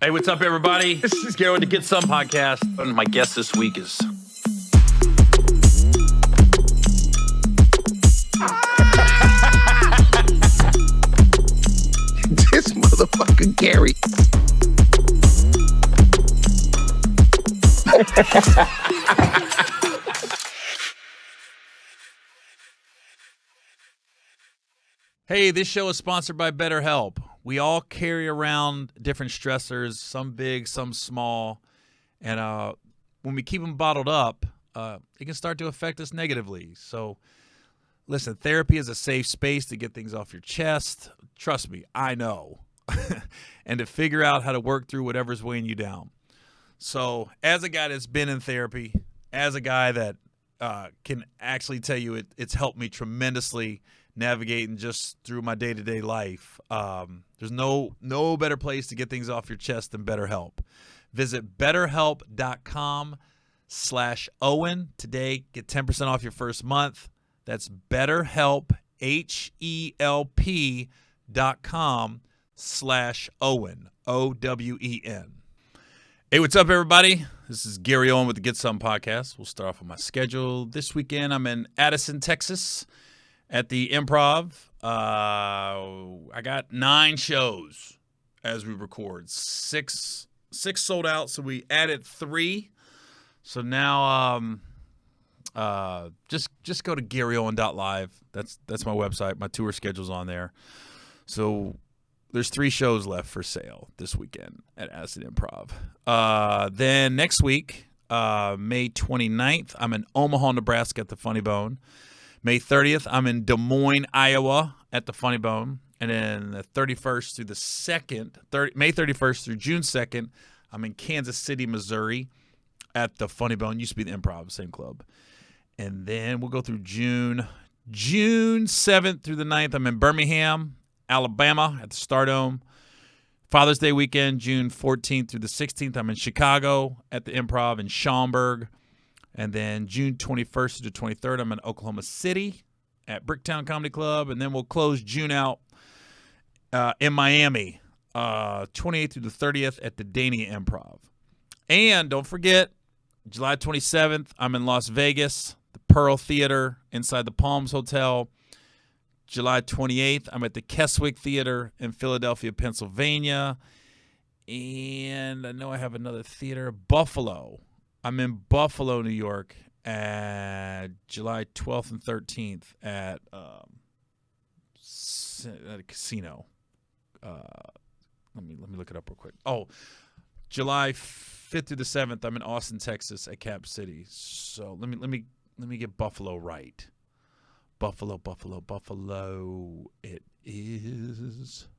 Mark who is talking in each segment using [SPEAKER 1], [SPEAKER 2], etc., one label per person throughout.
[SPEAKER 1] Hey, what's up, everybody? This is Gary with the Get Some podcast. And my guest this week is...
[SPEAKER 2] This motherfucker Gary.
[SPEAKER 1] Hey, this show is sponsored by BetterHelp. We all carry around different stressors, some big, some small, and when we keep them bottled up, it can start to affect us negatively. So, listen, therapy is a safe space to get things off your chest. Trust me, I know. And to figure out how to work through whatever's weighing you down. So, as a guy that's been in therapy, as a guy that can actually tell you it's helped me tremendously navigating just through my day-to-day life. There's no better place to get things off your chest than BetterHelp. Visit BetterHelp.com/Owen today. Get 10% off your first month. That's BetterHelp, HELP.com/Owen, OWEN. Hey, what's up, everybody? This is Gary Owen with the Get Some podcast. We'll start off with my schedule. This weekend, I'm in Addison, Texas, at the Improv. I got 9 shows as we record. Six sold out, so we added 3. So now just go to GaryOwen.live. That's my website. My tour schedule's on there. So there's 3 shows left for sale this weekend at Addison Improv. Then next week, May 29th, I'm in Omaha, Nebraska at the Funny Bone. May 30th, I'm in Des Moines, Iowa at the Funny Bone. And then the 31st through the 2nd, May 31st through June 2nd, I'm in Kansas City, Missouri at the Funny Bone. Used to be the Improv, same club. And then we'll go through June 7th through the 9th, I'm in Birmingham, Alabama at the Stardome. Father's Day weekend, June 14th through the 16th, I'm in Chicago at the Improv in Schaumburg. And then June 21st to the 23rd, I'm in Oklahoma City at Bricktown Comedy Club. And then we'll close June out in Miami, 28th through the 30th at the Dania Improv. And don't forget, July 27th, I'm in Las Vegas, the Pearl Theater inside the Palms Hotel. July 28th, I'm at the Keswick Theater in Philadelphia, Pennsylvania. And I know I have another theater, Buffalo. I'm in Buffalo, New York, at July 12th and 13th at a casino. Let me look it up real quick. Oh, July 5th through the 7th, I'm in Austin, Texas, at Cap City. So let me get Buffalo right. Buffalo. It is.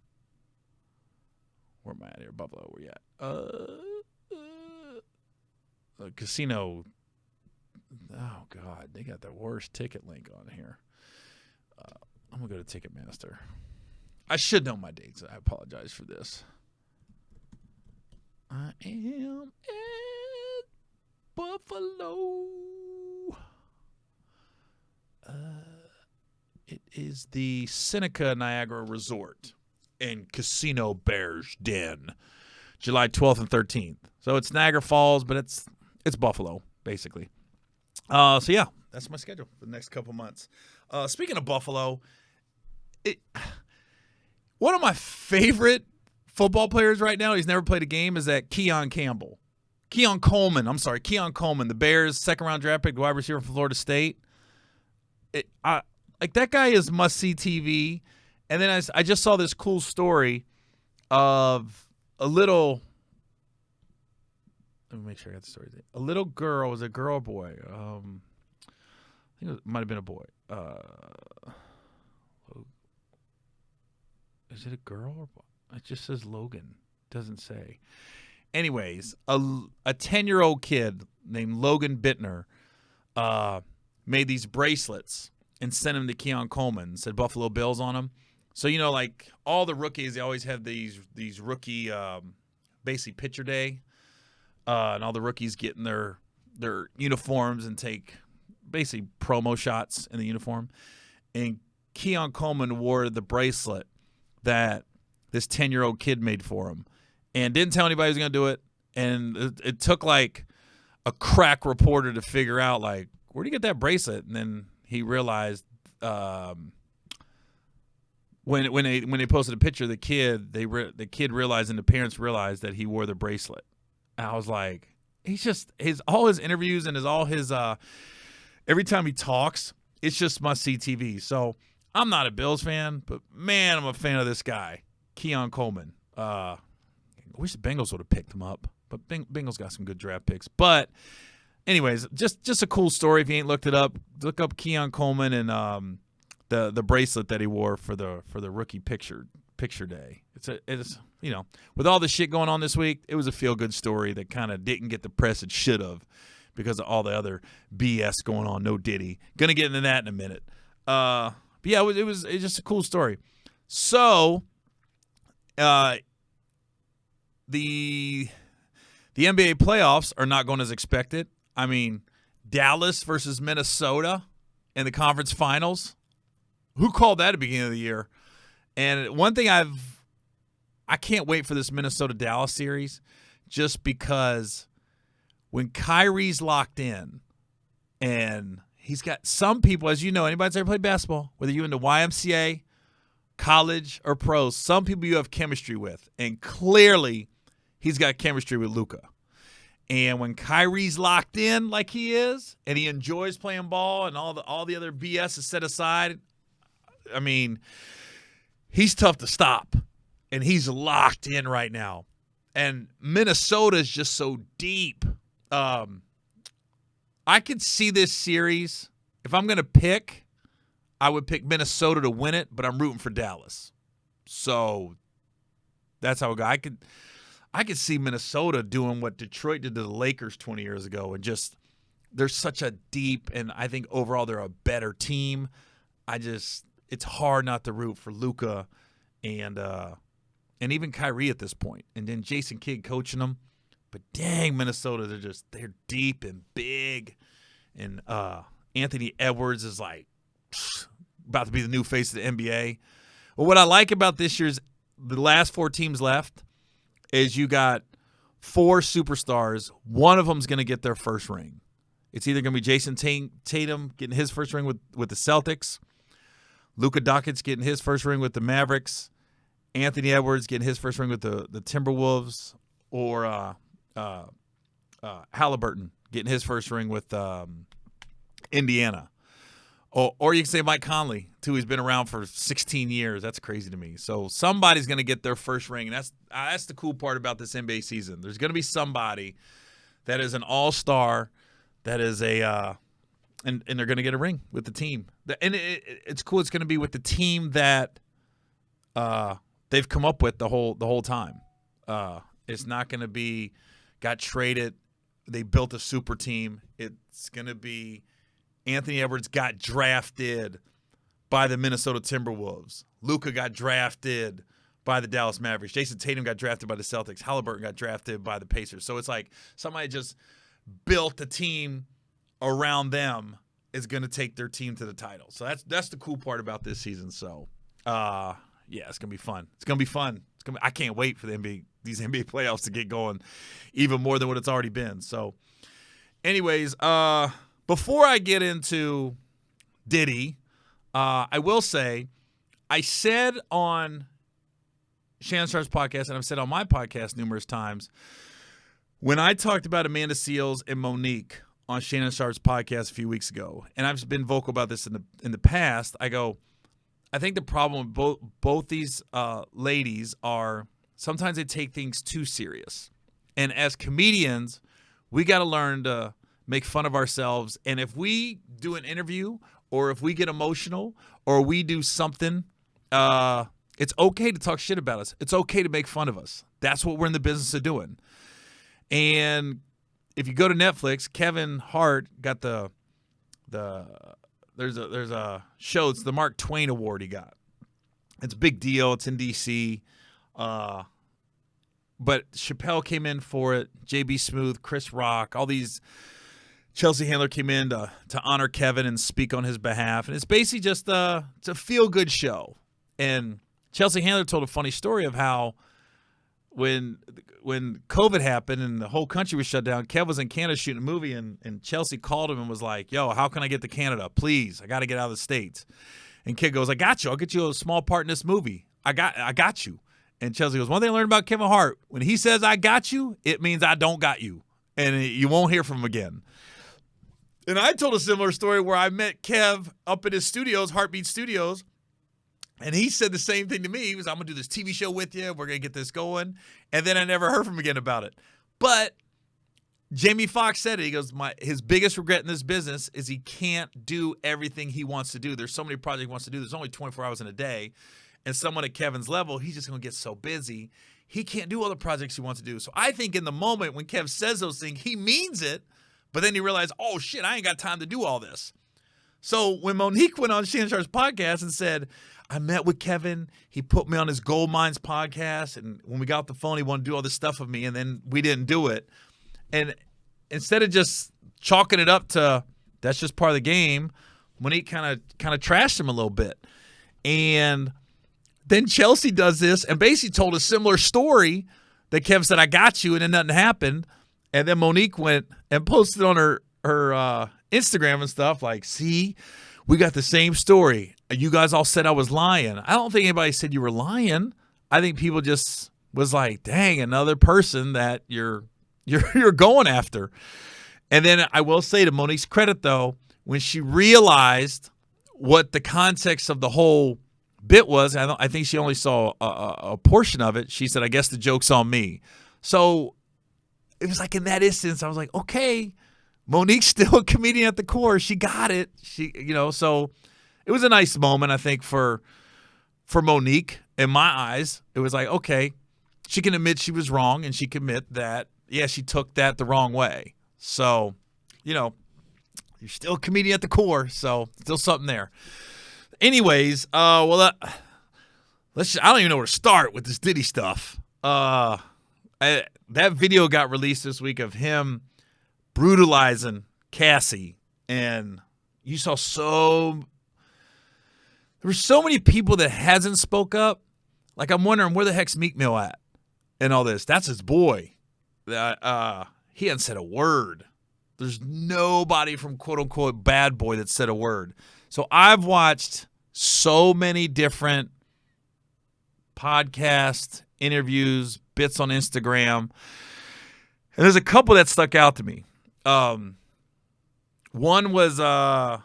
[SPEAKER 1] Where am I at here? Buffalo. Where you at? Casino. Oh God, they got the worst ticket link on here. I'm gonna go to Ticketmaster. I should know my dates. I apologize for this. I am at Buffalo. It is the Seneca Niagara Resort and Casino Bears Den, July 12th and 13th. So it's Niagara Falls, but it's Buffalo, basically. So, yeah, that's my schedule for the next couple months. Speaking of Buffalo, one of my favorite football players right now, he's never played a game, is that Keon Coleman, the Bears' second-round draft pick, wide receiver from Florida State. That guy is must-see TV. And then I just saw this cool story of a little – let me make sure I got the story. A little girl, was it a girl or boy? I think it might have been a boy. Is it a girl or boy? It just says Logan. It doesn't say. Anyways, a 10-year-old kid named Logan Bittner made these bracelets and sent them to Keon Coleman, said Buffalo Bills on them. So, like all the rookies, they always have these rookie basically pitcher day. And all the rookies get in their uniforms and take basically promo shots in the uniform. And Keon Coleman wore the bracelet that this 10-year-old kid made for him. and didn't tell anybody he was going to do it. And it took like a crack reporter to figure out, like, where'd you get that bracelet? And then he realized when they posted a picture of the kid, the kid realized and the parents realized that he wore the bracelet. And I was like, all his interviews and every time he talks, it's just must-see TV. So I'm not a Bills fan, but, man, I'm a fan of this guy, Keon Coleman. I wish the Bengals would have picked him up, but Bengals got some good draft picks. But anyways, just a cool story. If you ain't looked it up, look up Keon Coleman and the bracelet that he wore for the rookie picture day. It's with all the shit going on this week, it was a feel-good story that kind of didn't get the press it should have because of all the other BS going on. No Diddy. Gonna get into that in a minute. But yeah, it was just a cool story. So, the NBA playoffs are not going as expected. I mean, Dallas versus Minnesota in the conference finals. Who called that at the beginning of the year? And one thing I can't wait for this Minnesota-Dallas series just because when Kyrie's locked in and he's got some people, as you know, anybody that's ever played basketball, whether you're in the YMCA, college, or pros, some people you have chemistry with. And clearly he's got chemistry with Luka. And when Kyrie's locked in like he is and he enjoys playing ball and all the other BS is set aside, I mean, he's tough to stop. And he's locked in right now. And Minnesota is just so deep. I could see this series. If I'm going to pick, I would pick Minnesota to win it, but I'm rooting for Dallas. So that's how it goes. I could see Minnesota doing what Detroit did to the Lakers 20 years ago, and just they're such a deep, and I think overall they're a better team. It's hard not to root for Luka and even Kyrie at this point, and then Jason Kidd coaching them. But dang, Minnesota, they're deep and big, and Anthony Edwards is like about to be the new face of the NBA. Well, what I like about this year's the last 4 teams left is you got 4 superstars. One of them's going to get their first ring. It's either going to be Jason Tatum getting his first ring with the Celtics, Luka Doncic getting his first ring with the Mavericks, Anthony Edwards getting his first ring with the Timberwolves, or Halliburton getting his first ring with Indiana. Or you can say Mike Conley, too. He's been around for 16 years. That's crazy to me. So somebody's going to get their first ring, and that's the cool part about this NBA season. There's going to be somebody that is an all-star, that is and they're going to get a ring with the team. And it's cool. It's going to be with the team that they've come up with the whole time. It's not going to be got traded. They built a super team. It's going to be Anthony Edwards got drafted by the Minnesota Timberwolves. Luka got drafted by the Dallas Mavericks. Jason Tatum got drafted by the Celtics. Halliburton got drafted by the Pacers. So it's like somebody just built a team around them is going to take their team to the title. So that's the cool part about this season. So, yeah, it's going to be fun. It's going to be fun. I can't wait for these NBA playoffs to get going even more than what it's already been. So, anyways, before I get into Diddy, I will say I said on Shannon Sharp's podcast, and I've said on my podcast numerous times, when I talked about Amanda Seales and Monique on Shannon Sharp's podcast a few weeks ago, and I've been vocal about this in the past, I think the problem with both these ladies are sometimes they take things too serious. And as comedians, we got to learn to make fun of ourselves. And if we do an interview or if we get emotional or we do something, it's okay to talk shit about us. It's okay to make fun of us. That's what we're in the business of doing. And if you go to Netflix, Kevin Hart got there's a show. It's the Mark Twain Award he got. It's a big deal. It's in D.C. But Chappelle came in for it. J.B. Smoove, Chris Rock, all these. Chelsea Handler came in to honor Kevin and speak on his behalf. And it's basically just it's a feel-good show. And Chelsea Handler told a funny story of how when COVID happened and the whole country was shut down, Kev was in Canada shooting a movie, and Chelsea called him and was like, yo, how can I get to Canada? Please, I got to get out of the States. And Kid goes, I got you. I'll get you a small part in this movie. I got you. And Chelsea goes, one thing I learned about Kevin Hart, when he says I got you, it means I don't got you. And you won't hear from him again. And I told a similar story where I met Kev up at his studios, Heartbeat Studios, and he said the same thing to me. He was, I'm going to do this TV show with you. We're going to get this going. And then I never heard from him again about it. But Jamie Foxx said it. He goes, his biggest regret in this business is he can't do everything he wants to do. There's so many projects he wants to do. There's only 24 hours in a day. And someone at Kevin's level, he's just going to get so busy. He can't do all the projects he wants to do. So I think in the moment when Kev says those things, he means it. But then he realized, oh, shit, I ain't got time to do all this. So when Monique went on Shannon Sharp's podcast and said, I met with Kevin. He put me on his Gold Mines podcast. And when we got off the phone, he wanted to do all this stuff with me. And then we didn't do it. And instead of just chalking it up to that's just part of the game, Monique kind of trashed him a little bit. And then Chelsea does this and basically told a similar story that Kev said, I got you, and then nothing happened. And then Monique went and posted on her Instagram and stuff like, see, we got the same story. You guys all said I was lying. I don't think anybody said you were lying. I think people just was like, dang, another person that you're going after. And then I will say to Monique's credit, though, when she realized what the context of the whole bit was, I think she only saw a portion of it. She said, I guess the joke's on me. So it was like in that instance, I was like, okay, Monique's still a comedian at the core. She got it. So it was a nice moment, I think, for Monique. In my eyes, it was like, okay, she can admit she was wrong, and she can admit that, yeah, she took that the wrong way. So, you're still a comedian at the core, so still something there. Anyways, I don't even know where to start with this Diddy stuff. That video got released this week of him brutalizing Cassie, and you saw there were so many people that hasn't spoke up. Like, I'm wondering where the heck's Meek Mill at and all this. That's his boy. He hadn't said a word. There's nobody from quote-unquote bad boy that said a word. So I've watched so many different podcasts, interviews, bits on Instagram, and there's a couple that stuck out to me. One was the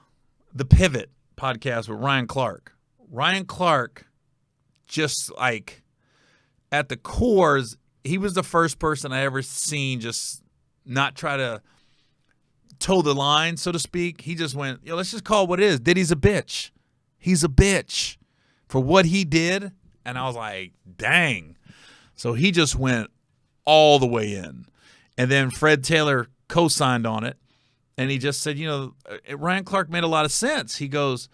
[SPEAKER 1] Pivot podcast with Ryan Clark. Ryan Clark, just like at the core, he was the first person I ever seen just not try to toe the line, so to speak. He just went, let's just call it what it is. Diddy's a bitch. He's a bitch for what he did. And I was like, dang. So he just went all the way in. And then Fred Taylor co-signed on it. And he just said, Ryan Clark made a lot of sense. He goes,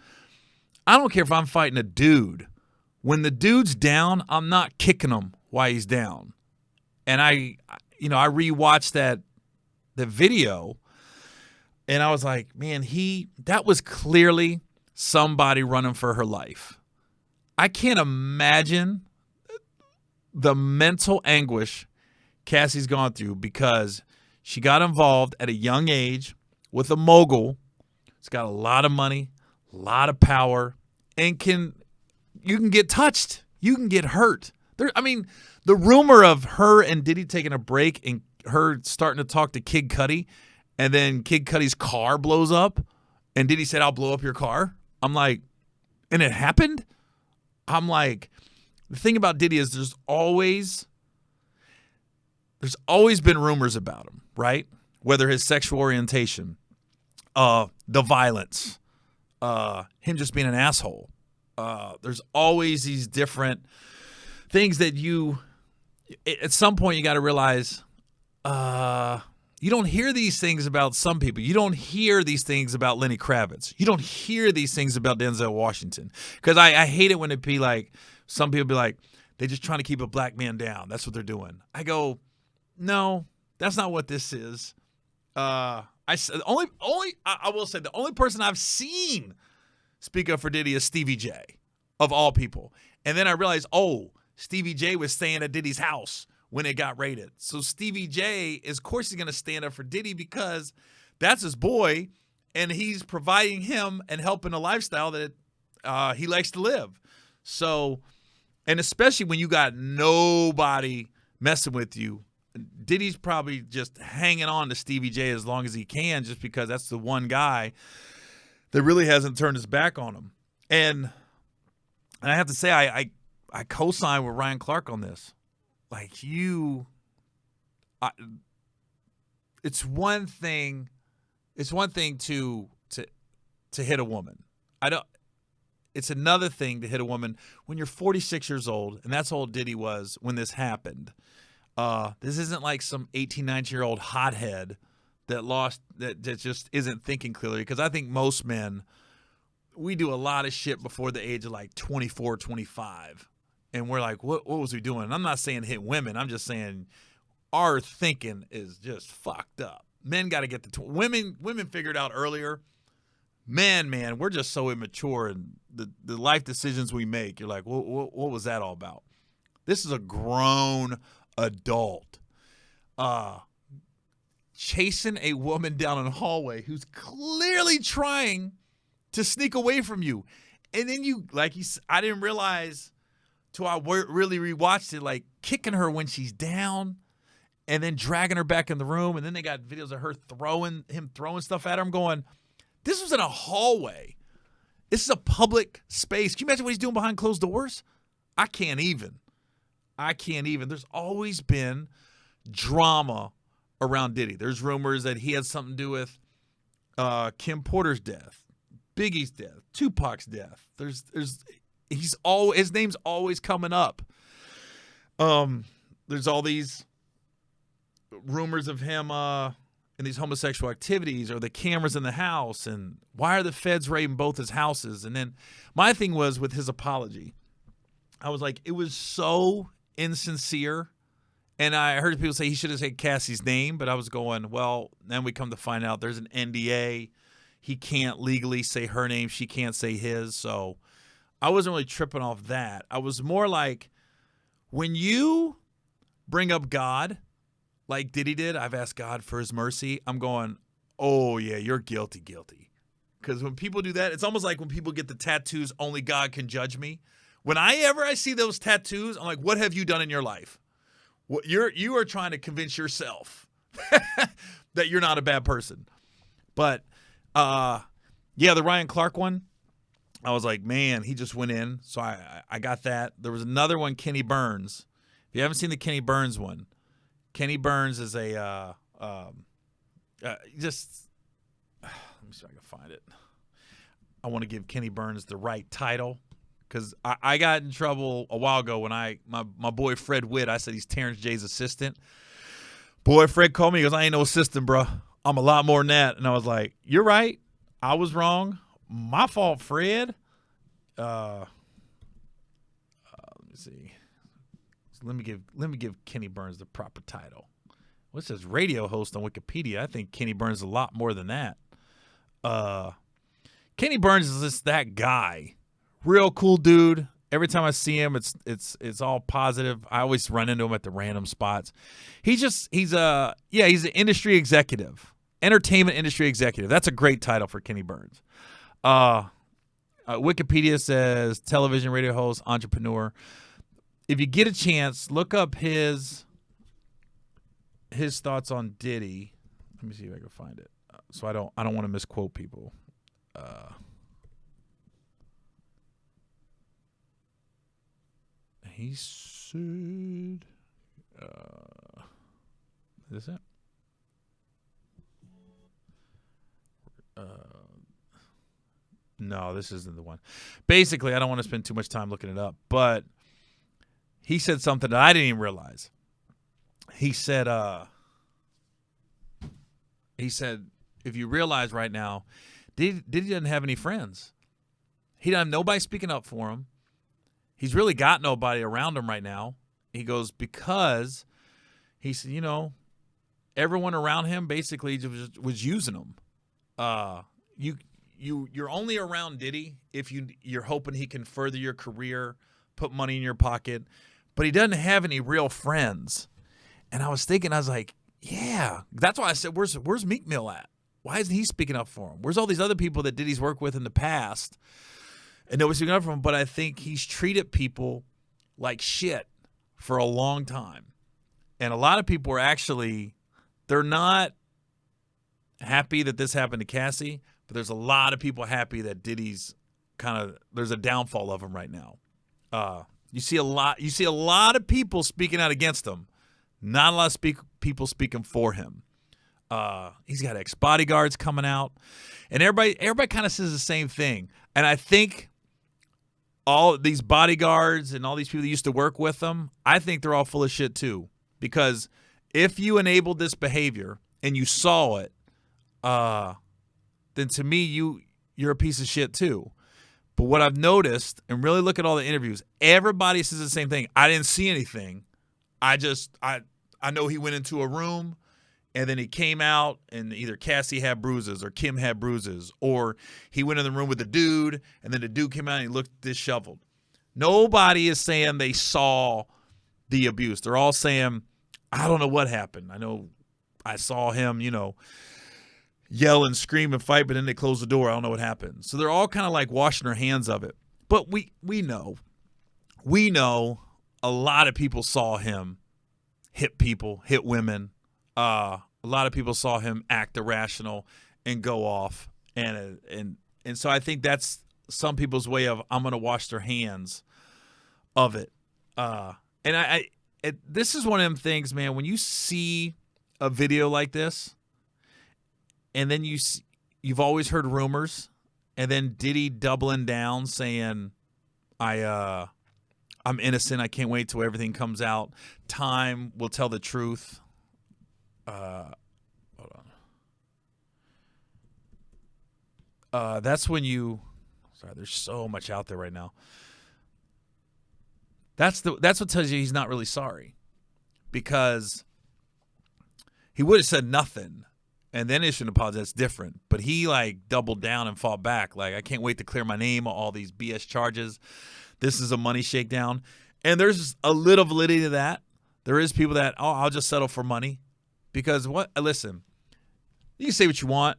[SPEAKER 1] I don't care if I'm fighting a dude. When the dude's down, I'm not kicking him while he's down. And I rewatched that video, and I was like, man, that was clearly somebody running for her life. I can't imagine the mental anguish Cassie's gone through because she got involved at a young age with a mogul. It's got a lot of money, a lot of power, and you can get touched. You can get hurt. The rumor of her and Diddy taking a break and her starting to talk to Kid Cudi, and then Kid Cudi's car blows up, and Diddy said, I'll blow up your car. I'm like, and it happened? I'm like, the thing about Diddy is there's always been rumors about him, right? Whether his sexual orientation, the violence, him just being an asshole. There's always these different things that at some point you got to realize you don't hear these things about some people. You don't hear these things about Lenny Kravitz. You don't hear these things about Denzel Washington. Because I hate it when it be like, some people be like, they're just trying to keep a black man down. That's what they're doing. I go, no, that's not what this is. I will say the only person I've seen speak up for Diddy is Stevie J, of all people. And then I realized, Stevie J was staying at Diddy's house when it got raided. So Stevie J is, of course, he's going to stand up for Diddy because that's his boy, and he's providing him and helping a lifestyle that he likes to live. So, and especially when you got nobody messing with you, Diddy's probably just hanging on to Stevie J as long as he can, just because that's the one guy that really hasn't turned his back on him. And I have to say, I co-sign with Ryan Clark on this. Like it's one thing to hit a woman. It's another thing to hit a woman when you're 46 years old, and that's how old Diddy was when this happened. This isn't like some 18, 19-year-old hothead that just isn't thinking clearly, because I think most men, we do a lot of shit before the age of like 24, 25. And we're like, what was we doing? And I'm not saying hit women. I'm just saying our thinking is just fucked up. Men got to get the women figured out earlier. Man, we're just so immature, and the life decisions we make, you're like, what was that all about? This is a grown adult chasing a woman down a hallway who's clearly trying to sneak away from you. And then I didn't realize till I really rewatched it, like kicking her when she's down and then dragging her back in the room. And then they got videos of her throwing stuff at her. I'm going, this was in a hallway. This is a public space. Can you imagine what he's doing behind closed doors? I can't even. There's always been drama around Diddy. There's rumors that he had something to do with Kim Porter's death, Biggie's death, Tupac's death. His name's always coming up. There's all these rumors of him in these homosexual activities, or the cameras in the house, and why are the feds raiding both his houses? And then my thing was with his apology. I was like, it was so insincere. And I heard people say he should have said Cassie's name, but I was going, well, then we come to find out there's an NDA. He can't legally say her name. She can't say his. So I wasn't really tripping off that. I was more like, when you bring up God, like Diddy did, I've asked God for his mercy, I'm going, oh, yeah, you're guilty. Because when people do that, it's almost like when people get the tattoos, only God can judge me. When I see those tattoos, I'm like, what have you done in your life? You are trying to convince yourself that you're not a bad person. But, the Ryan Clark one, I was like, man, he just went in. So I got that. There was another one, Kenny Burns. If you haven't seen the Kenny Burns one, Kenny Burns is a let me see if I can find it. I want to give Kenny Burns the right title, because I got in trouble a while ago when my boy Fred Witt, I said he's Terrence J's assistant. Boy, Fred called me. He goes, I ain't no assistant, bro. I'm a lot more than that. And I was like, you're right. I was wrong. My fault, Fred. Let me see. So let me give Kenny Burns the proper title. Well, it says radio host on Wikipedia. I think Kenny Burns is a lot more than that. Kenny Burns is just that guy. Real cool dude. Every time I see him, it's all positive. I always run into him at the random spots. He's an industry executive, entertainment industry executive. That's a great title for Kenny Burns. Wikipedia says television, radio host, entrepreneur. If you get a chance, look up his thoughts on Diddy. Let me see if I can find it. So I don't want to misquote people. He said, is this it? No, this isn't the one. Basically, I don't want to spend too much time looking it up, but he said something that I didn't even realize. He said, if you realize right now, Diddy doesn't have any friends. He doesn't have nobody speaking up for him. He's really got nobody around him right now. He goes, because he said, everyone around him basically was using him. You're only around Diddy if you're hoping he can further your career, put money in your pocket, but he doesn't have any real friends. And I was thinking, I was like, yeah. That's why I said, where's Meek Mill at? Why isn't he speaking up for him? Where's all these other people that Diddy's worked with in the past? And nobody's speaking up for him. But I think he's treated people like shit for a long time. And a lot of people are actually, they're not happy that this happened to Cassie, but there's a lot of people happy that Diddy's there's a downfall of him right now. You see a lot of people speaking out against him. Not a lot of people speaking for him. He's got ex-bodyguards coming out, and everybody kind of says the same thing. And I think all these bodyguards and all these people that used to work with him, I think they're all full of shit too. Because if you enabled this behavior and you saw it, then to me you're a piece of shit too. But what I've noticed, and really look at all the interviews, everybody says the same thing. I didn't see anything. I know he went into a room and then he came out and either Cassie had bruises or Kim had bruises, or he went in the room with the dude and then the dude came out and he looked disheveled. Nobody is saying they saw the abuse. They're all saying, I don't know what happened. I know I saw him, yell and scream and fight, but then they close the door. I don't know what happened. So they're all kind of like washing their hands of it. But we know a lot of people saw him hit people, hit women. A lot of people saw him act irrational and go off. And so I think that's some people's way of, I'm going to wash their hands of it. And this is one of them things, man, when you see a video like this, and then you've always heard rumors, and then Diddy doubling down saying, I'm innocent. I can't wait till everything comes out. Time will tell the truth. Hold on. That's when sorry, there's so much out there right now. That's what tells you he's not really sorry, because he would have said nothing and then issued an apology. That's different. But he doubled down and fought back. I can't wait to clear my name of all these BS charges. This is a money shakedown. And there's a little validity to that. There is people that, I'll just settle for money. Because listen, you can say what you want.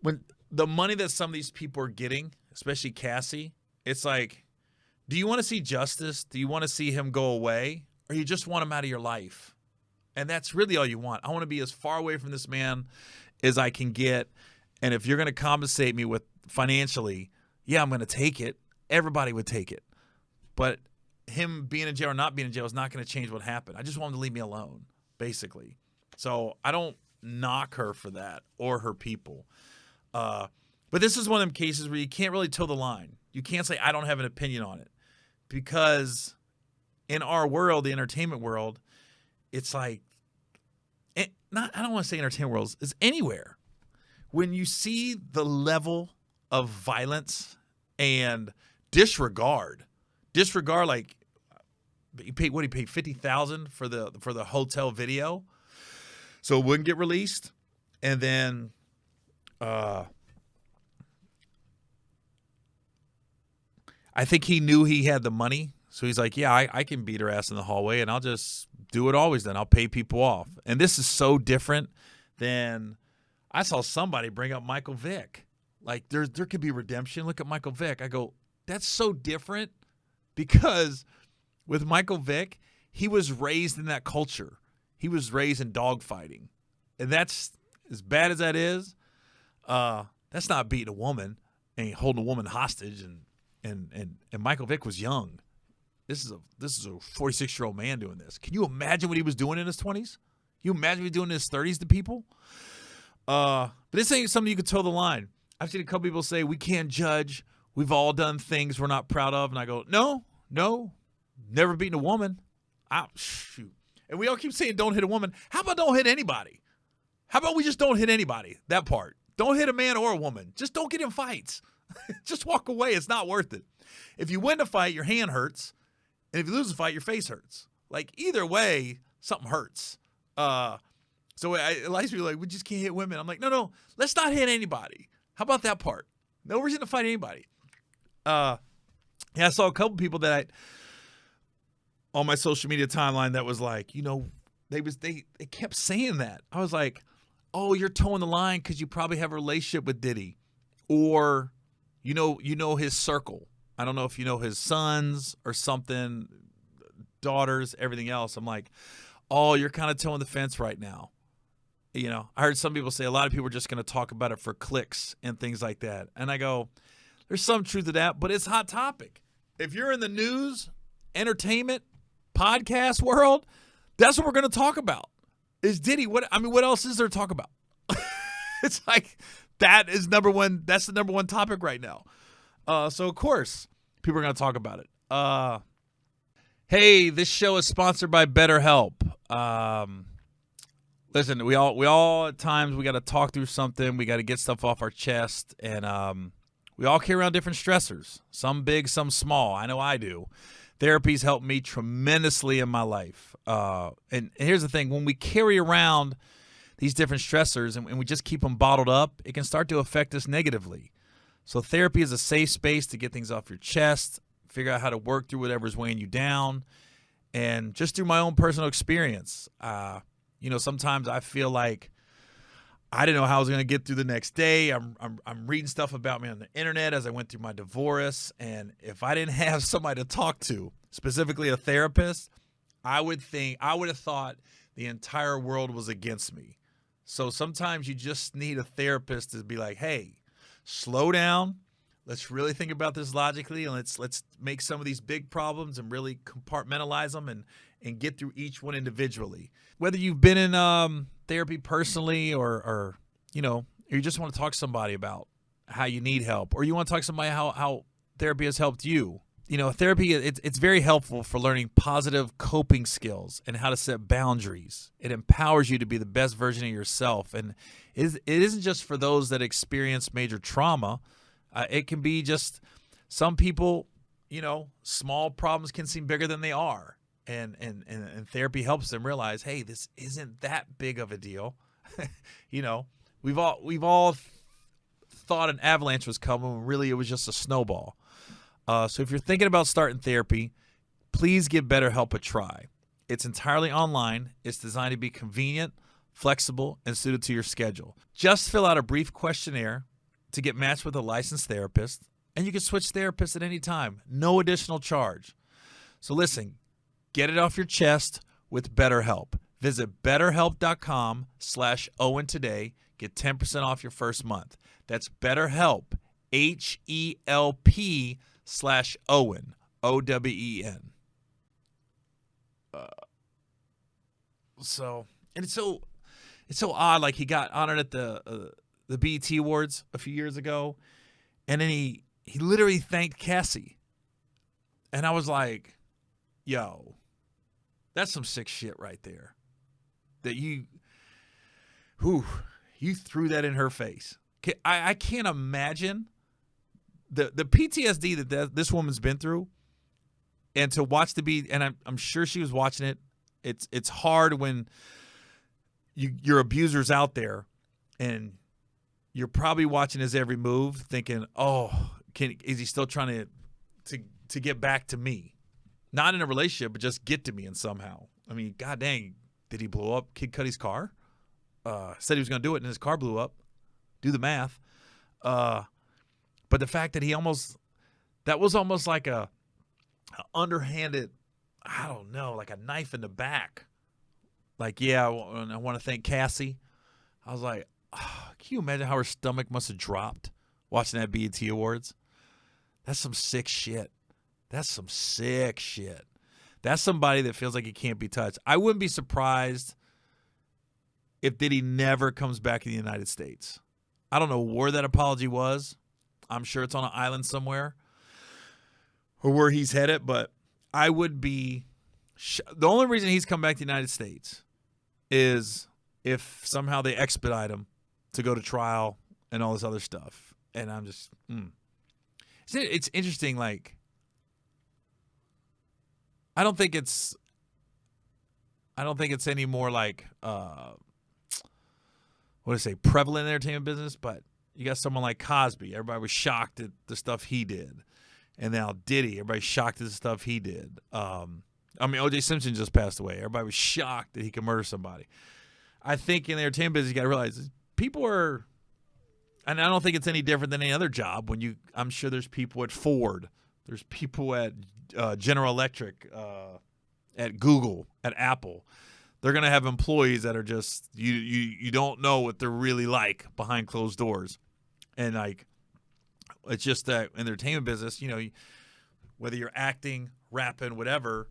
[SPEAKER 1] When the money that some of these people are getting, especially Cassie, it's like, do you want to see justice? Do you want to see him go away? Or you just want him out of your life? And that's really all you want. I want to be as far away from this man as I can get. And if you're going to compensate me with financially, yeah, I'm going to take it. Everybody would take it. But him being in jail or not being in jail is not going to change what happened. I just want him to leave me alone, basically. So I don't knock her for that or her people. But this is one of them cases where you can't really toe the line. You can't say, I don't have an opinion on it. Because in our world, the entertainment world, it's like, I don't want to say entertainment world, it's anywhere. When you see the level of violence and disregard, like, he paid $50,000 for the hotel video, so it wouldn't get released, and then I think he knew he had the money, so he's like, yeah, I can beat her ass in the hallway, and I'll just do it always then. I'll pay people off. And this is so different than, I saw somebody bring up Michael Vick. Like, there could be redemption. Look at Michael Vick. I go, that's so different, because with Michael Vick, he was raised in that culture. He was raised in dogfighting. And that's, as bad as that is, that's not beating a woman and holding a woman hostage. And Michael Vick was young. This is a 46-year-old man doing this. Can you imagine what he was doing in his 20s? Can you imagine what he was doing in his 30s to people? But this ain't something you could toe the line. I've seen a couple people say, we can't judge. We've all done things we're not proud of. And I go, no, never beaten a woman. Shoot. And we all keep saying don't hit a woman. How about don't hit anybody? How about we just don't hit anybody? That part. Don't hit a man or a woman. Just don't get in fights. Just walk away. It's not worth it. If you win a fight, your hand hurts. And if you lose a fight, your face hurts. Like, either way, something hurts. So a lot of people are like, we just can't hit women. I'm like, no, let's not hit anybody. How about that part? No reason to fight anybody. I saw a couple people that on my social media timeline that was like, they kept saying that. I was like, oh, you're towing the line because you probably have a relationship with Diddy, or you know his circle. I don't know if you know his sons or something, daughters, everything else. I'm like, oh, you're kind of towing the fence right now. You know, I heard some people say a lot of people are just going to talk about it for clicks and things like that. And I go, there's some truth to that, but it's a hot topic. If you're in the news, entertainment, podcast world, that's what we're going to talk about. Is Diddy. What else is there to talk about? It's like that's the number one topic right now. So of course, people are going to talk about it. Hey, this show is sponsored by BetterHelp. Listen, we all at times we got to talk through something. We got to get stuff off our chest, and we all carry around different stressors. Some big, some small. I know I do. Therapy's helped me tremendously in my life. And here's the thing: when we carry around these different stressors and we just keep them bottled up, it can start to affect us negatively. So therapy is a safe space to get things off your chest, figure out how to work through whatever's weighing you down, and just through my own personal experience. Sometimes I feel like I didn't know how I was going to get through the next day. I'm reading stuff about me on the internet as I went through my divorce, and if I didn't have somebody to talk to, specifically a therapist, I would have thought the entire world was against me. So sometimes you just need a therapist to be like, hey, slow down. Let's really think about this logically, and let's make some of these big problems and really compartmentalize them and get through each one individually. Whether you've been in therapy personally or you just want to talk to somebody about how you need help, or you want to talk to somebody how therapy has helped you. Therapy, it's very helpful for learning positive coping skills and how to set boundaries. It empowers you to be the best version of yourself. And it isn't just for those that experience major trauma. It can be just some people, small problems can seem bigger than they are. And therapy helps them realize, hey, this isn't that big of a deal. We've all thought an avalanche was coming when really it was just a snowball. So if you're thinking about starting therapy, please give BetterHelp a try. It's entirely online. It's designed to be convenient, flexible, and suited to your schedule. Just fill out a brief questionnaire to get matched with a licensed therapist, and you can switch therapists at any time. No additional charge. So listen, get it off your chest with BetterHelp. Visit BetterHelp.com/Owen today. Get 10% off your first month. That's BetterHelp, HELP/Owen, OWEN. It's so odd. Like, he got honored at the BET Awards a few years ago, and then he literally thanked Cassie. And I was like, yo, that's some sick shit right there. That you threw that in her face. I can't imagine the PTSD that this woman's been through, and to watch the BET, and I'm sure she was watching it. It's hard when your abuser's out there, and you're probably watching his every move, thinking, "Oh, is he still trying to get back to me? Not in a relationship, but just get to me and somehow." I mean, god dang, did he blow up Kid Cudi's car? Said he was going to do it, and his car blew up. Do the math. But the fact that that was almost like a underhanded, I don't know, like a knife in the back. Like, yeah, I want to thank Cassie. I was like, can you imagine how her stomach must have dropped watching that BET Awards? That's some sick shit. That's somebody that feels like he can't be touched. I wouldn't be surprised if Diddy never comes back to the United States. I don't know where that apology was. I'm sure it's on an island somewhere or where he's headed, but I would be the only reason he's come back to the United States is if somehow they expedite him to go to trial and all this other stuff. And I'm just, It's interesting, like, I don't think it's any more like, prevalent in the entertainment business, but you got someone like Cosby. Everybody was shocked at the stuff he did. And now Diddy, everybody's shocked at the stuff he did. I mean, O.J. Simpson just passed away. Everybody was shocked that he could murder somebody. I think in the entertainment business, you got to realize people are, and I don't think it's any different than any other job. I'm sure there's people at Ford, there's people at General Electric, at Google, at Apple. They're gonna have employees that are just you don't know what they're really like behind closed doors, and like it's just that in the entertainment business, whether you're acting, rapping, whatever,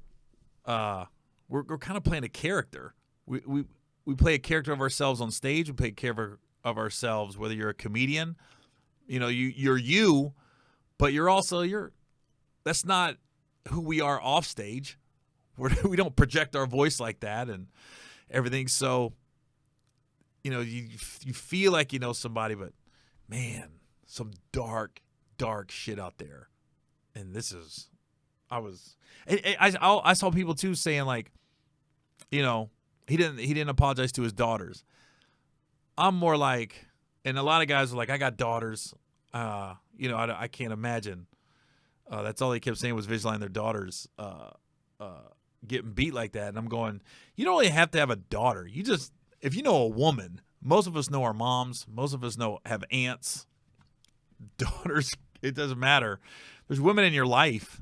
[SPEAKER 1] we're kind of playing a character. We play a character of ourselves on stage. We play a character of ourselves, whether you're a comedian, you're you, but you're also that's not who we are off stage. We don't project our voice like that and everything. So, you feel like you know somebody, but man, some dark shit out there. And I saw people too saying like, he didn't apologize to his daughters. I'm more like, and a lot of guys are like, I got daughters. I can't imagine. That's all they kept saying was visualizing their daughters getting beat like that. And I'm going, you don't really have to have a daughter. If you know a woman, most of us know our moms. Most of us have aunts, daughters. It doesn't matter. There's women in your life.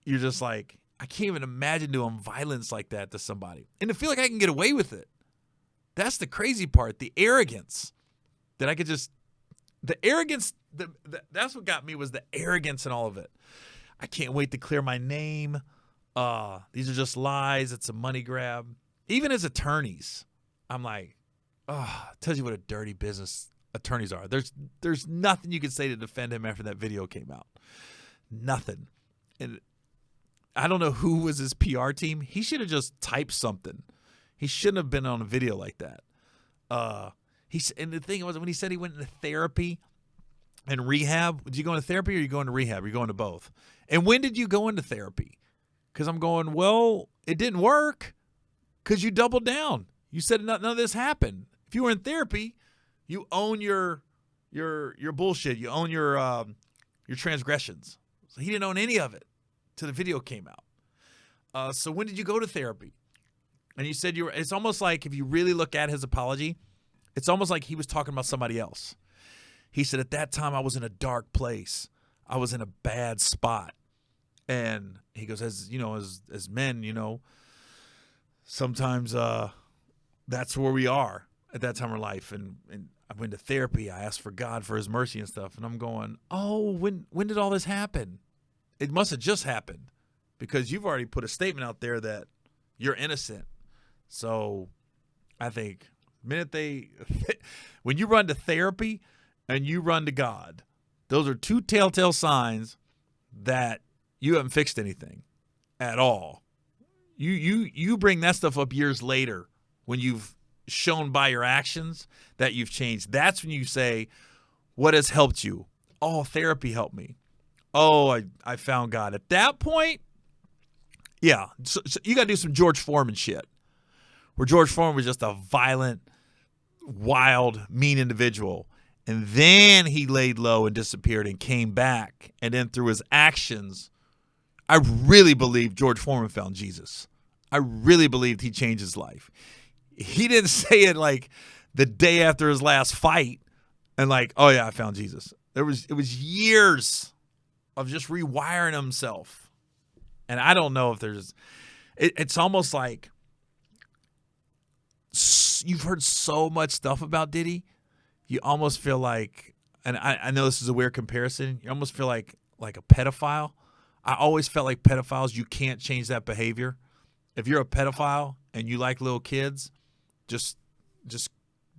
[SPEAKER 1] You're just like, I can't even imagine doing violence like that to somebody. And to feel like I can get away with it. That's the crazy part. The arrogance that I could the arrogance, that's what got me, was the arrogance in all of it. I can't wait to clear my name. These are just lies. It's a money grab. Even as attorneys, I'm like, it tells you what a dirty business attorneys are. There's nothing you can say to defend him after that video came out. Nothing. And I don't know who was his PR team. He should have just typed something. He shouldn't have been on a video like that. And the thing was, when he said he went into therapy and rehab, did you go into therapy or are you going to rehab? You're going to both. And when did you go into therapy? Because I'm going, well, it didn't work because you doubled down. You said none of this happened. If you were in therapy, you own your bullshit. You own your transgressions. So he didn't own any of it till the video came out. So when did you go to therapy? And you said it's almost like, if you really look at his apology, it's almost like he was talking about somebody else. He said, at that time I was in a dark place. I was in a bad spot. And he goes, as men, sometimes that's where we are at that time of our life. And I went to therapy. I asked for God for his mercy and stuff. And I'm going, when did all this happen? It must have just happened, because you've already put a statement out there that you're innocent. So I think when you run to therapy and you run to God, those are two telltale signs that you haven't fixed anything at all. You bring that stuff up years later when you've shown by your actions that you've changed. That's when you say, what has helped you? Oh, therapy helped me. Oh, I found God. At that point, yeah, so you got to do some George Foreman shit, where George Foreman was just a violent, wild, mean individual. And then he laid low and disappeared and came back. And then through his actions, I really believe George Foreman found Jesus. I really believed he changed his life. He didn't say it like the day after his last fight and like, oh yeah, I found Jesus. It was years of just rewiring himself. And I don't know if it's almost like you've heard so much stuff about Diddy. You almost feel like, and I know this is a weird comparison, you almost feel like a pedophile. I always felt like pedophiles, you can't change that behavior. If you're a pedophile and you like little kids, just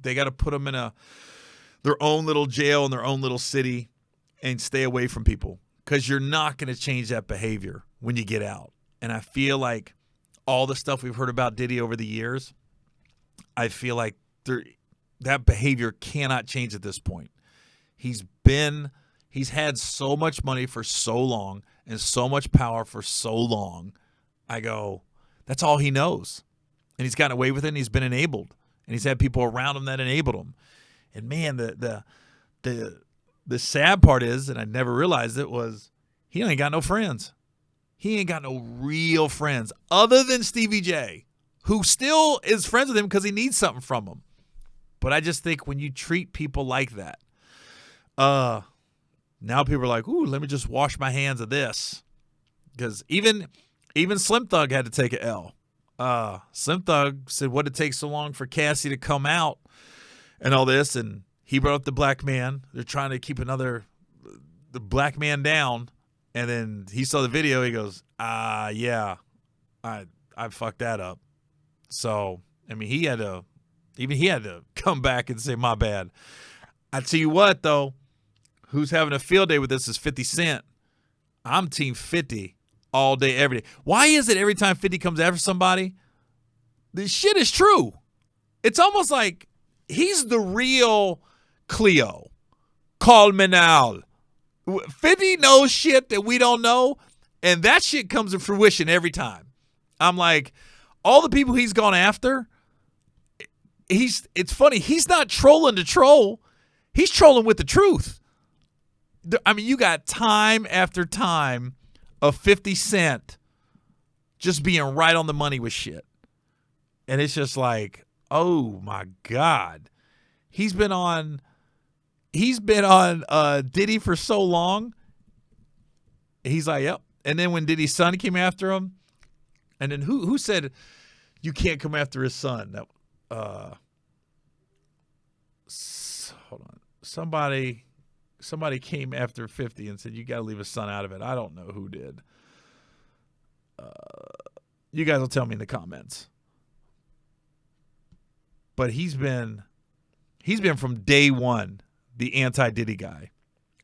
[SPEAKER 1] they got to put them in their own little jail in their own little city and stay away from people, because you're not going to change that behavior when you get out. And I feel like all the stuff we've heard about Diddy over the years, I feel like that behavior cannot change at this point. He's had so much money for so long and so much power for so long. I go, that's all he knows. And he's gotten away with it, and he's been enabled. And he's had people around him that enabled him. And man, the sad part is, and I never realized it, was he ain't got no friends. he ain't got no real friends other than Stevie J, who still is friends with him because he needs something from him. But I just think when you treat people like that, now people are like, ooh, let me just wash my hands of this. Because even Slim Thug had to take an L. Slim Thug said, what it takes so long for Cassie to come out and all this, and he brought up the black man. They're trying to keep the black man down, and then he saw the video. He goes, yeah, I fucked that up. So, I mean, he had to come back and say, my bad. I tell you what, though, who's having a field day with this is 50 Cent. I'm Team 50 all day, every day. Why is it every time 50 comes after somebody, this shit is true? It's almost like he's the real Cleo. Call me now. 50 knows shit that we don't know, and that shit comes to fruition every time. I'm like, all the people he's gone after, it's funny, he's not trolling to troll. He's trolling with the truth. I mean, you got time after time of 50 Cent just being right on the money with shit. And it's just like, oh my God. He's been on Diddy for so long. He's like, yep. And then when Diddy's son came after him, and then who said you can't come after his son? That hold on. Somebody came after 50 and said, you got to leave his son out of it. I don't know who did. You guys will tell me in the comments. But he's been from day one the anti-Diddy guy.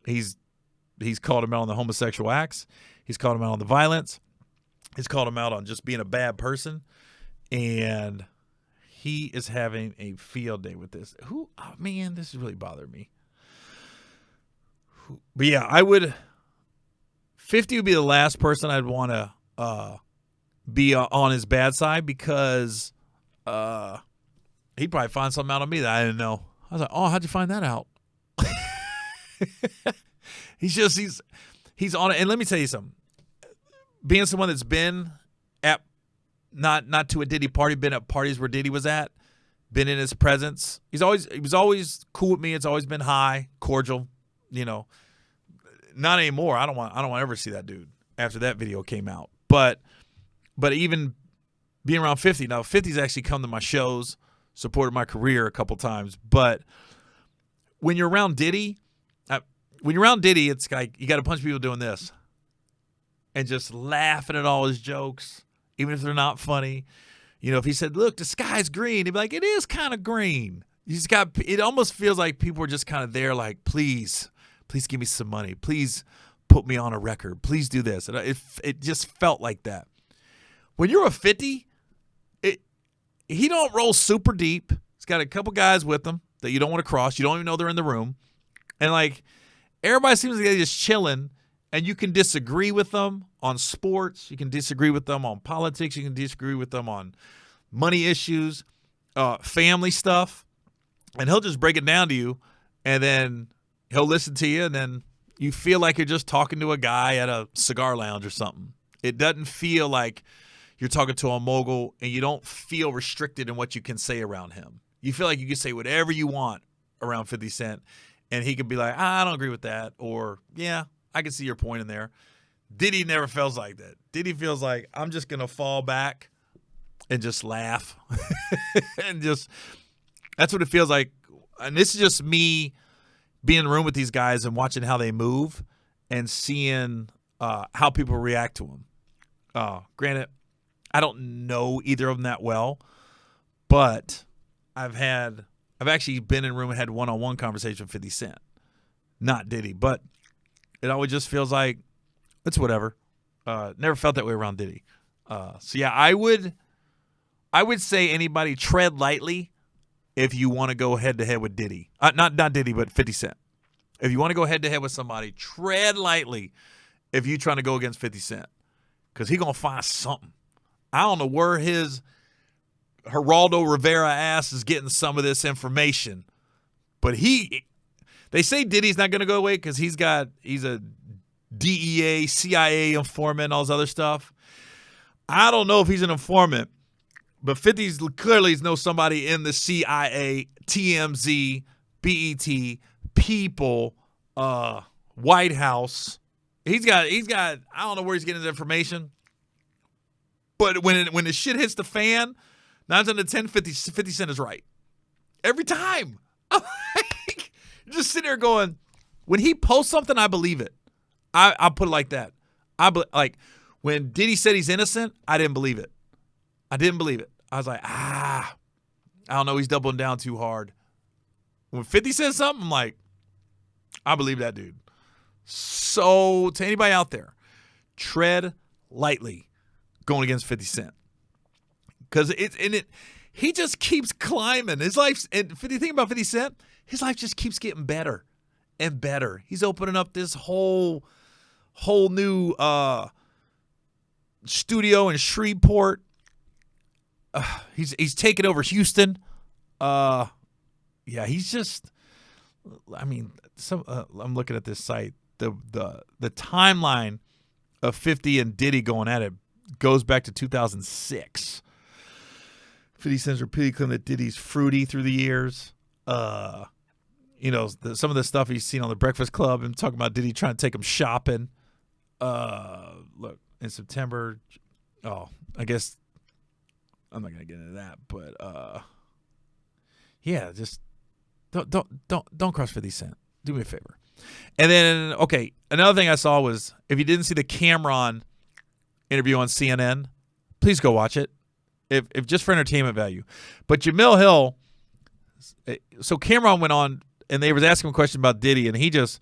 [SPEAKER 1] He's called him out on the homosexual acts. He's called him out on the violence. He's called him out on just being a bad person. And he is having a field day with this. This is really bothering me. But yeah, 50 would be the last person I'd want to be on his bad side, because he'd probably find something out on me that I didn't know. I was like, oh, how'd you find that out? He's on it. And let me tell you something. Being someone that's been at, not to a Diddy party, been at parties where Diddy was at, been in his presence. He was always cool with me. It's always been high, cordial. You know, not anymore. I don't want to ever see that dude after that video came out. But even being around 50, now 50's actually come to my shows, supported my career a couple times. But when you're around Diddy, it's like you got a bunch of people doing this and just laughing at all his jokes, even if they're not funny. You know, if he said, "Look, the sky's green," he'd be like, "It is kind of green." It almost feels like people are just kind of there, like, please give me some money. Please put me on a record. Please do this. And it just felt like that. When you're a 50, he don't roll super deep. He's got a couple guys with him that you don't want to cross. You don't even know they're in the room. And, like, everybody seems like they're just chilling, and you can disagree with them on sports. You can disagree with them on politics. You can disagree with them on money issues, family stuff. And he'll just break it down to you, and then he'll listen to you, and then you feel like you're just talking to a guy at a cigar lounge or something. It doesn't feel like you're talking to a mogul, and you don't feel restricted in what you can say around him. You feel like you can say whatever you want around 50 Cent, and he could be like, I don't agree with that, or, yeah, I can see your point in there. Diddy never feels like that. Diddy feels like, I'm just going to fall back and just laugh. And just, that's what it feels like. And this is just me being in the room with these guys and watching how they move and seeing how people react to them. Granted, I don't know either of them that well, but I've actually been in a room and had one-on-one conversation with 50 Cent. Not Diddy, but it always just feels like it's whatever. Never felt that way around Diddy. So yeah, I would say anybody tread lightly if you want to go head-to-head with Diddy. Not Diddy, but 50 Cent. If you want to go head-to-head with somebody, tread lightly if you're trying to go against 50 Cent. Because he's going to find something. I don't know where his Geraldo Rivera ass is getting some of this information. But they say Diddy's not going to go away because he's a DEA, CIA informant, all this other stuff. I don't know if he's an informant, but 50 clearly knows somebody in the CIA, TMZ, BET, People, White House. He's got. I don't know where he's getting his information, but when the shit hits the fan, 9 times out of 10, 50 Cent is right every time. I'm like, just sitting there going, when he posts something, I believe it. I'll put it like that. Like when Diddy said he's innocent, I didn't believe it. I was like, I don't know. He's doubling down too hard. When 50 says something, I'm like, I believe that dude. So to anybody out there, tread lightly going against 50 Cent. Because he just keeps climbing. His life, and 50, think about 50 Cent, his life just keeps getting better and better. He's opening up this whole new studio in Shreveport. He's taking over Houston. Yeah, he's just. I mean, I'm looking at this site. The timeline of 50 and Diddy going at it goes back to 2006. 50 Cent's repeatedly claimed that Diddy's fruity through the years. Some of the stuff he's seen on the Breakfast Club and talking about Diddy trying to take him shopping. Look, in September. Oh, I guess I'm not gonna get into that, but yeah, just don't cross 50 Cent. Do me a favor. And then, okay, another thing I saw was, if you didn't see the Camron interview on CNN, please go watch it. If just for entertainment value. But Jamil Hill, so Camron went on and they was asking him a question about Diddy, and he just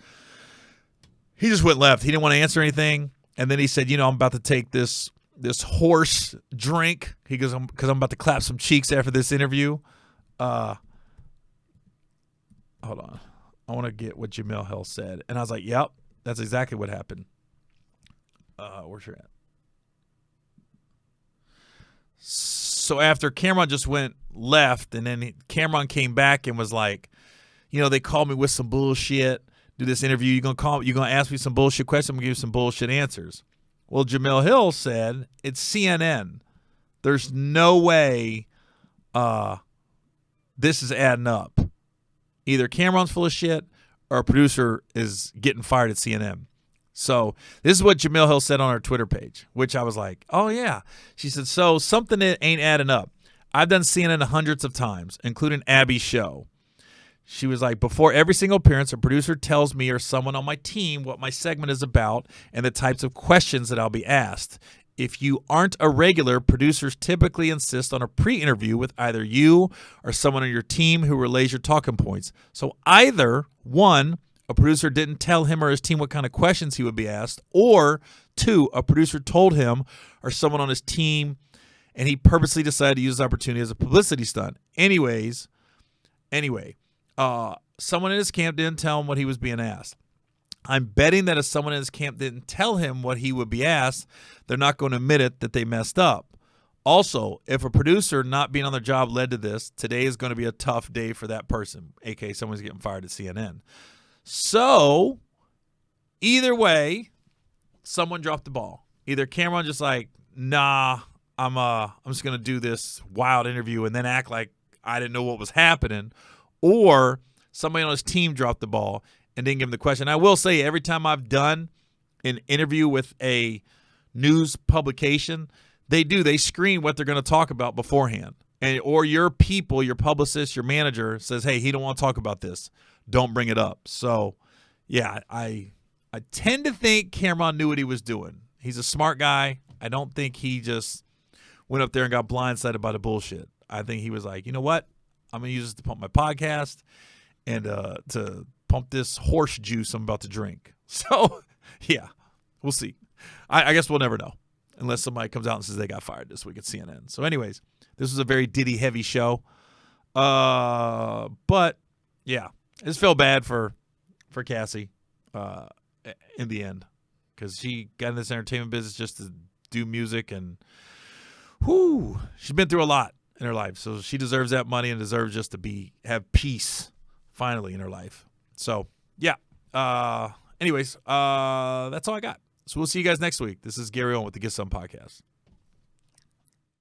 [SPEAKER 1] went left. He didn't want to answer anything. And then he said, I'm about to take this horse drink. He goes, because I'm about to clap some cheeks after this interview. Hold on. I want to get what Jamil Hill said. And I was like, yep, that's exactly what happened. Where's your at? So after Camron just went left, and then Camron came back and was like, they called me with some bullshit. Do this interview. You're gonna ask me some bullshit questions. I'm gonna give you some bullshit answers. Well, Jamil Hill said it's CNN. There's no way this is adding up. Either Camron's full of shit or a producer is getting fired at CNN. So this is what Jamil Hill said on her Twitter page, which I was like, oh, yeah. She said, so something that ain't adding up. I've done CNN hundreds of times, including Abby's show. She was like, before every single appearance, a producer tells me or someone on my team what my segment is about and the types of questions that I'll be asked. If you aren't a regular, producers typically insist on a pre-interview with either you or someone on your team who relays your talking points. So either, one, a producer didn't tell him or his team what kind of questions he would be asked, or two, a producer told him or someone on his team, and he purposely decided to use this opportunity as a publicity stunt. Anyway, someone in his camp didn't tell him what he was being asked. I'm betting that if someone in his camp didn't tell him what he would be asked, they're not going to admit it that they messed up. Also, if a producer not being on their job led to this, today is going to be a tough day for that person, aka someone's getting fired at CNN. So, either way, someone dropped the ball. Either Camron just like, nah, I'm just going to do this wild interview and then act like I didn't know what was happening, or somebody on his team dropped the ball and didn't give him the question. I will say, every time I've done an interview with a news publication, they screen what they're going to talk about beforehand. Or your people, your publicist, your manager says, hey, he don't want to talk about this. Don't bring it up. So, yeah, I tend to think Camron knew what he was doing. He's a smart guy. I don't think he just went up there and got blindsided by the bullshit. I think he was like, you know what? I'm going to use this to pump my podcast and to pump this horse juice I'm about to drink. So, yeah, we'll see. I guess we'll never know unless somebody comes out and says they got fired this week at CNN. So, anyways, this was a very Diddy-heavy show. But, yeah, I just felt bad for Cassie in the end, because she got in this entertainment business just to do music, and she's been through a lot in her life. So she deserves that money and deserves just to have peace finally in her life. So, yeah. Anyways, that's all I got. So we'll see you guys next week. This is Gary Owen with the Get Some Podcast.